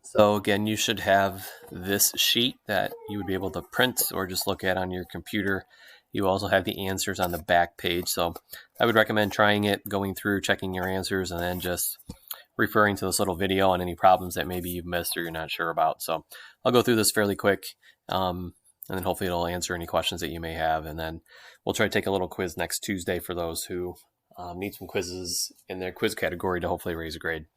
So again, you should have this sheet that you would be able to print or just look at on your computer. You also have the answers on the back page. So I would recommend trying it, going through, checking your answers, and then just referring to this little video on any problems that maybe you've missed or you're not sure about. So I'll go through this fairly quick, and then hopefully it'll answer any questions that you may have. And then we'll try to take a little quiz next Tuesday for those who need some quizzes in their quiz category to hopefully raise a grade.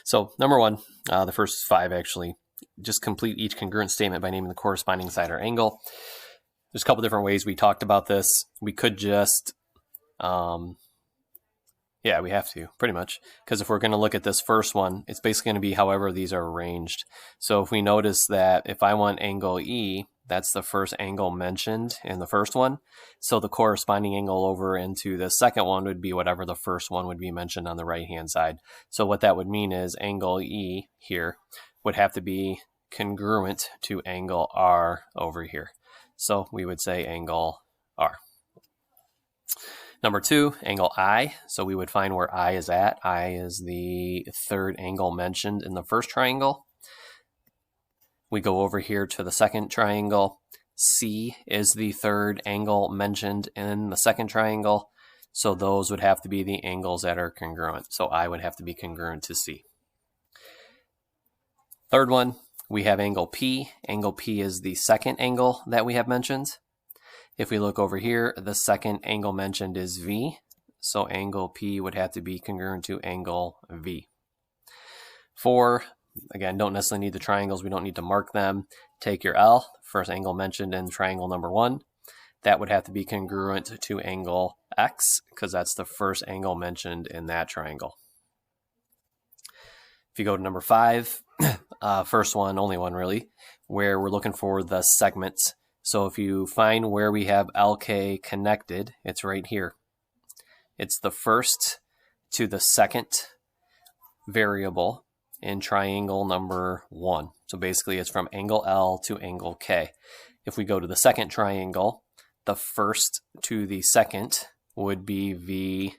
So number one, the first 5 actually, just complete each congruent statement by naming the corresponding side or angle. There's a couple different ways we talked about this. We could just, yeah, we have to, pretty much. Because if we're going to look at this first one, it's basically going to be however these are arranged. So if we notice that if I want angle E, that's the first angle mentioned in the first one. So the corresponding angle over into the second one would be whatever the first one would be mentioned on the right-hand side. So what that would mean is angle E here would have to be congruent to angle R over here. So we would say angle R. Number 2, angle I. So we would find where I is at. I is the third angle mentioned in the first triangle. We go over here to the second triangle. C is the third angle mentioned in the second triangle. So those would have to be the angles that are congruent. So I would have to be congruent to C. Third one, we have angle P. Angle P is the second angle that we have mentioned. If we look over here, the second angle mentioned is V. So angle P would have to be congruent to angle V. 4, again, don't necessarily need the triangles. We don't need to mark them. Take your L, first angle mentioned in triangle number 1. That would have to be congruent to angle X because that's the first angle mentioned in that triangle. If you go to number 5, first one, only one really, where we're looking for the segments. So if you find where we have LK connected, it's right here. It's the first to the second variable in triangle number 1. So basically it's from angle L to angle K. If we go to the second triangle, the first to the second would be V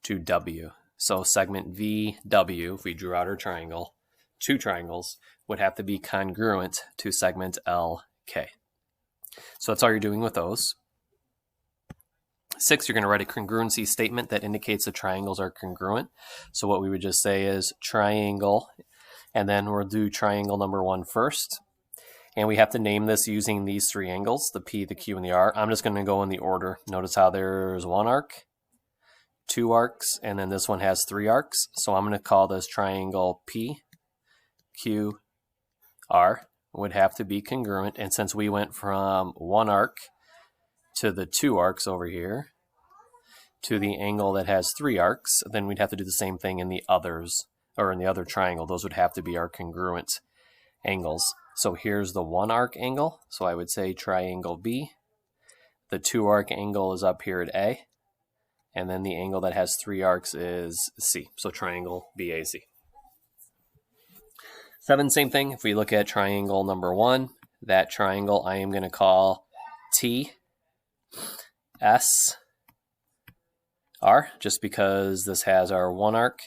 to W. So segment VW, if we drew out our triangle, 2 triangles, would have to be congruent to segment LK. So that's all you're doing with those. 6, you're going to write a congruency statement that indicates the triangles are congruent. So what we would just say is triangle, and then we'll do triangle number 1 first. And we have to name this using these 3 angles, the P, the Q, and the R. I'm just going to go in the order. Notice how there's 1 arc, 2 arcs, and then this one has 3 arcs. So I'm going to call this triangle P, Q, R. Would have to be congruent. And since we went from 1 arc to the 2 arcs over here to the angle that has 3 arcs, then we'd have to do the same thing in the others, or in the other triangle. Those would have to be our congruent angles. So here's the 1 arc angle. So I would say triangle B. The 2 arc angle is up here at A. And then the angle that has 3 arcs is C. So triangle BAC. 7, same thing. If we look at triangle number 1, that triangle I am going to call T, S, R, just because this has our 1 arc.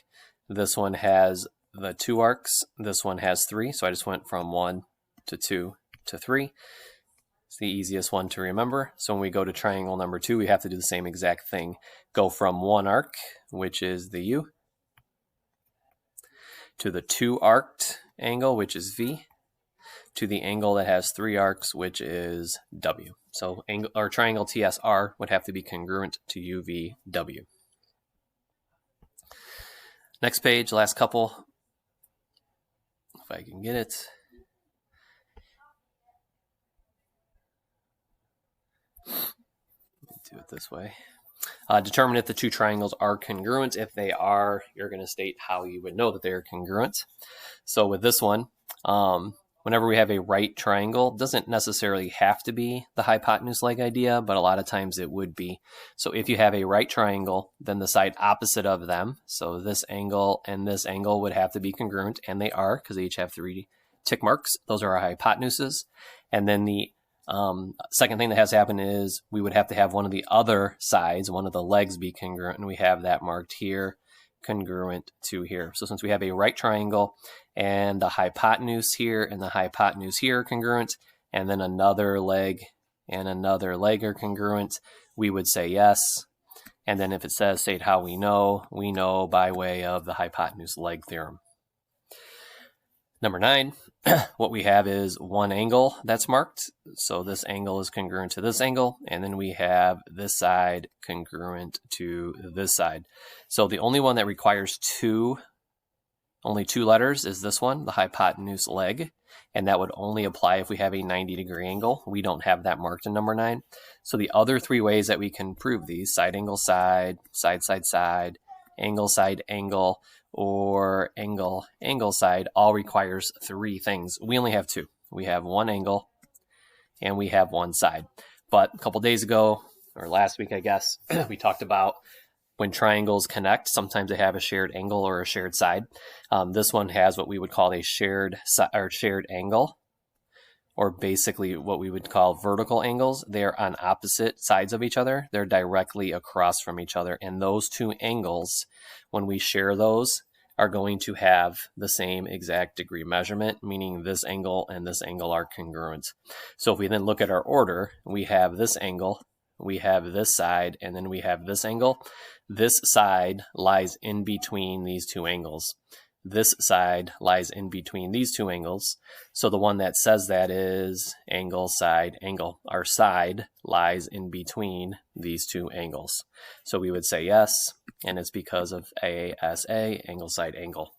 This one has the 2 arcs. This one has 3. So I just went from 1 to 2 to 3. It's the easiest one to remember. So when we go to triangle number 2, we have to do the same exact thing. Go from 1 arc, which is the U, to the 2 arced angle, which is V, to the angle that has 3 arcs, which is W. So angle, or triangle TSR would have to be congruent to UVW. Next page, last couple, if I can get it. Let me do it this way. Determine if the 2 triangles are congruent. If they are, you're going to state how you would know that they are congruent. So with this one, whenever we have a right triangle, it doesn't necessarily have to be the hypotenuse-like idea, but a lot of times it would be. So if you have a right triangle, then the side opposite of them, so this angle and this angle would have to be congruent, and they are because they each have 3 tick marks. Those are our hypotenuses. And then the second thing that has to happen is we would have to have one of the other sides, one of the legs be congruent, and we have that marked here congruent to here. So since we have a right triangle and the hypotenuse here and the hypotenuse here are congruent, and then another leg and another leg are congruent, we would say yes. And then if it says state how we know by way of the hypotenuse leg theorem. Number 9, what we have is one angle that's marked. So this angle is congruent to this angle, and then we have this side congruent to this side. So the only one that requires only two letters is this one, the hypotenuse leg, and that would only apply if we have a 90-degree angle. We don't have that marked in number 9. So the other 3 ways that we can prove these, side angle side, side side side, angle side angle, or angle angle side, all requires 3 things. We only have 2. We have one angle and we have one side. But a couple days ago, or last week I guess, we talked about when triangles connect, sometimes they have a shared angle or a shared side. This one has what we would call a shared angle, or basically what we would call vertical angles. They're on opposite sides of each other. They're directly across from each other. And those 2 angles, when we share those, are going to have the same exact degree measurement, meaning this angle and this angle are congruent. So if we then look at our order, we have this angle, we have this side, and then we have this angle. This side lies in between these 2 angles. This side lies in between these 2 angles. So the one that says that is angle, side, angle. Our side lies in between these 2 angles. So we would say yes, and it's because of ASA, angle, side, angle.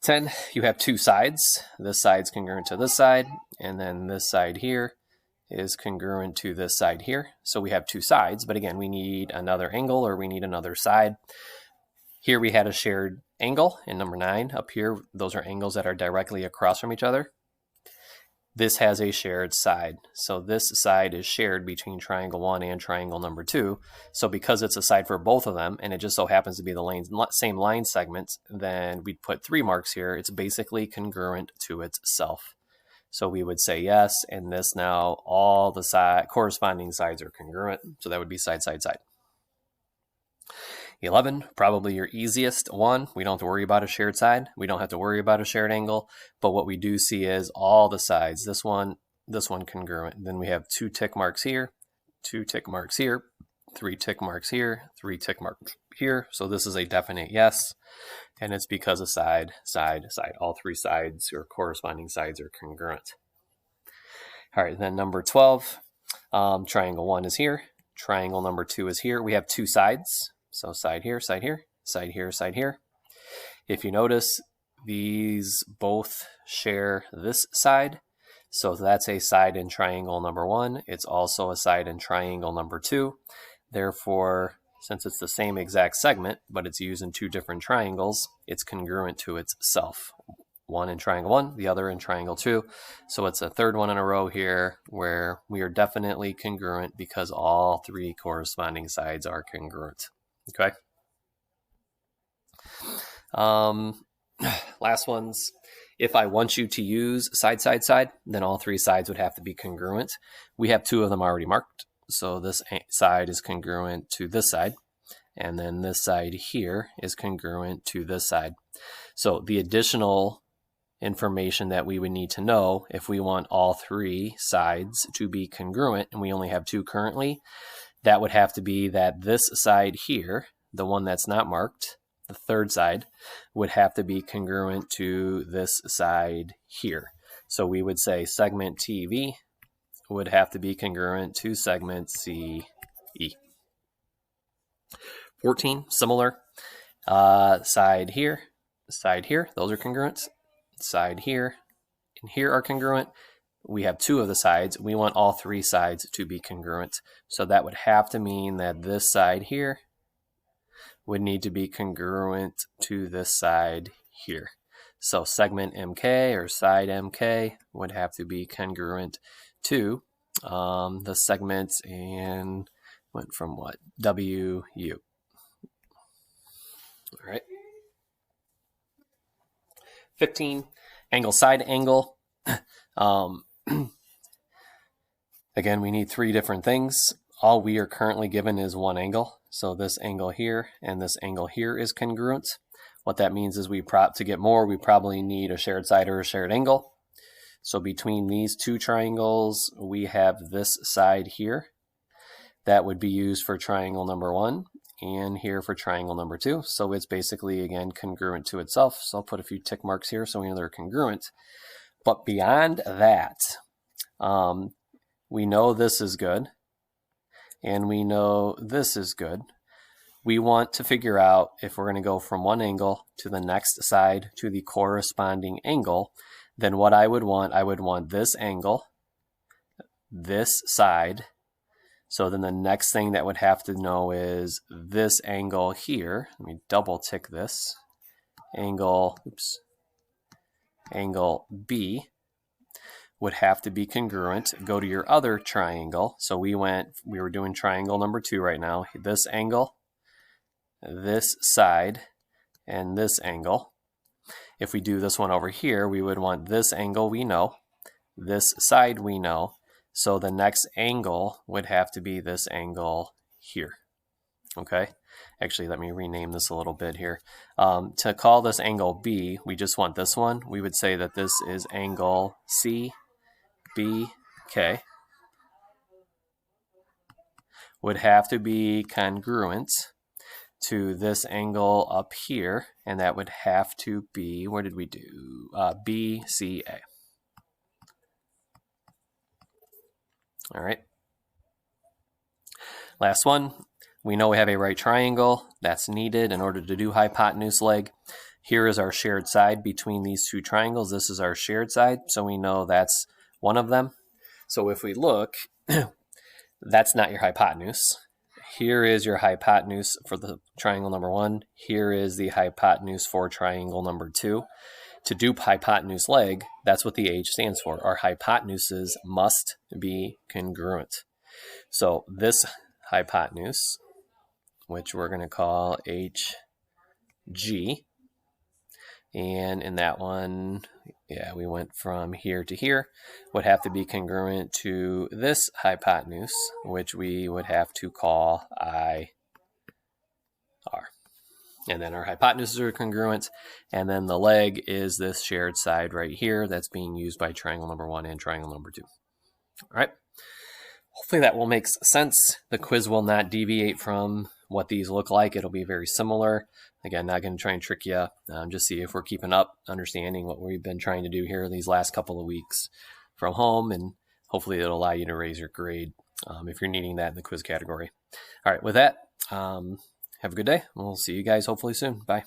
10, you have 2 sides. This side's congruent to this side, and then this side here is congruent to this side here. So we have 2 sides, but again, we need another angle or we need another side. Here we had a shared angle in number 9. Up here, those are angles that are directly across from each other. This has a shared side. So this side is shared between triangle 1 and triangle number 2. So because it's a side for both of them, and it just so happens to be the same line segments, then we'd put 3 marks here. It's basically congruent to itself. So we would say yes, and this now, all the corresponding sides are congruent. So that would be side, side, side. 11, probably your easiest one. We don't have to worry about a shared side. We don't have to worry about a shared angle. But what we do see is all the sides, this one congruent. And then we have 2 tick marks here, 2 tick marks here, 3 tick marks here, 3 tick marks here. So this is a definite yes. And it's because of side, side, side. All 3 sides or corresponding sides are congruent. All right, then number 12, triangle 1 is here. Triangle number 2 is here. We have 2 sides. So side here, side here, side here, side here. If you notice, these both share this side. So that's a side in triangle number 1. It's also a side in triangle number 2. Therefore, since it's the same exact segment, but it's used in 2 different triangles, it's congruent to itself. One in triangle 1, the other in triangle 2. So it's a 3rd one in a row here where we are definitely congruent because all 3 corresponding sides are congruent. Okay. Last ones. If I want you to use side, side, side, then all 3 sides would have to be congruent. We have 2 of them already marked. So this side is congruent to this side. And then this side here is congruent to this side. So the additional information that we would need to know if we want all 3 sides to be congruent, and we only have 2 currently, that would have to be that this side here, the one that's not marked, the 3rd side, would have to be congruent to this side here. So we would say segment TV would have to be congruent to segment CE. 14, similar. Side here, those are congruent. Side here and here are congruent. We have 2 of the sides. We want all 3 sides to be congruent. So that would have to mean that this side here would need to be congruent to this side here. So segment MK or side MK would have to be congruent to the segment and went from what? WU. All right. 15, angle side angle. Again, we need 3 different things. All we are currently given is one angle. So this angle here and this angle here is congruent. What that means is to get more, we probably need a shared side or a shared angle. So between these two triangles, we have this side here. That would be used for triangle number 1 and here for triangle number 2. So it's basically, again, congruent to itself. So I'll put a few tick marks here so we know they're congruent. But beyond that, we know this is good and we know this is good. We want to figure out if we're going to go from one angle to the next side to the corresponding angle, then what I would want this angle, this side. So then the next thing that would have to know is this angle here. Let me double tick this. Angle B would have to be congruent. Go to your other triangle. So we were doing triangle number 2 right now. This angle, this side, and this angle. If we do this one over here, we would want this angle we know, this side we know, so the next angle would have to be this angle here. Okay, actually let me rename this a little bit here. To call this angle B, we just want this one. We would say that this is angle CBK. Would have to be congruent to this angle up here, and that would have to be, where did we do? BCA. All right. Last one. We know we have a right triangle that's needed in order to do hypotenuse leg. Here is our shared side between these two triangles. This is our shared side, so we know that's one of them. So if we look, that's not your hypotenuse. Here is your hypotenuse for the triangle number 1. Here is the hypotenuse for triangle number 2. To do hypotenuse leg, that's what the H stands for. Our hypotenuses must be congruent. So this hypotenuse, which we're going to call HG, and in that one, yeah, we went from here to here, would have to be congruent to this hypotenuse, which we would have to call IR. And then our hypotenuses are congruent, and then the leg is this shared side right here that's being used by triangle number 1 and triangle number 2. All right. Hopefully that will make sense. The quiz will not deviate from what these look like. It'll be very similar. Again, not going to try and trick you. Just see if we're keeping up, understanding what we've been trying to do here these last couple of weeks from home, and hopefully it'll allow you to raise your grade if you're needing that in the quiz category. All right, with that, have a good day. We'll see you guys hopefully soon. Bye.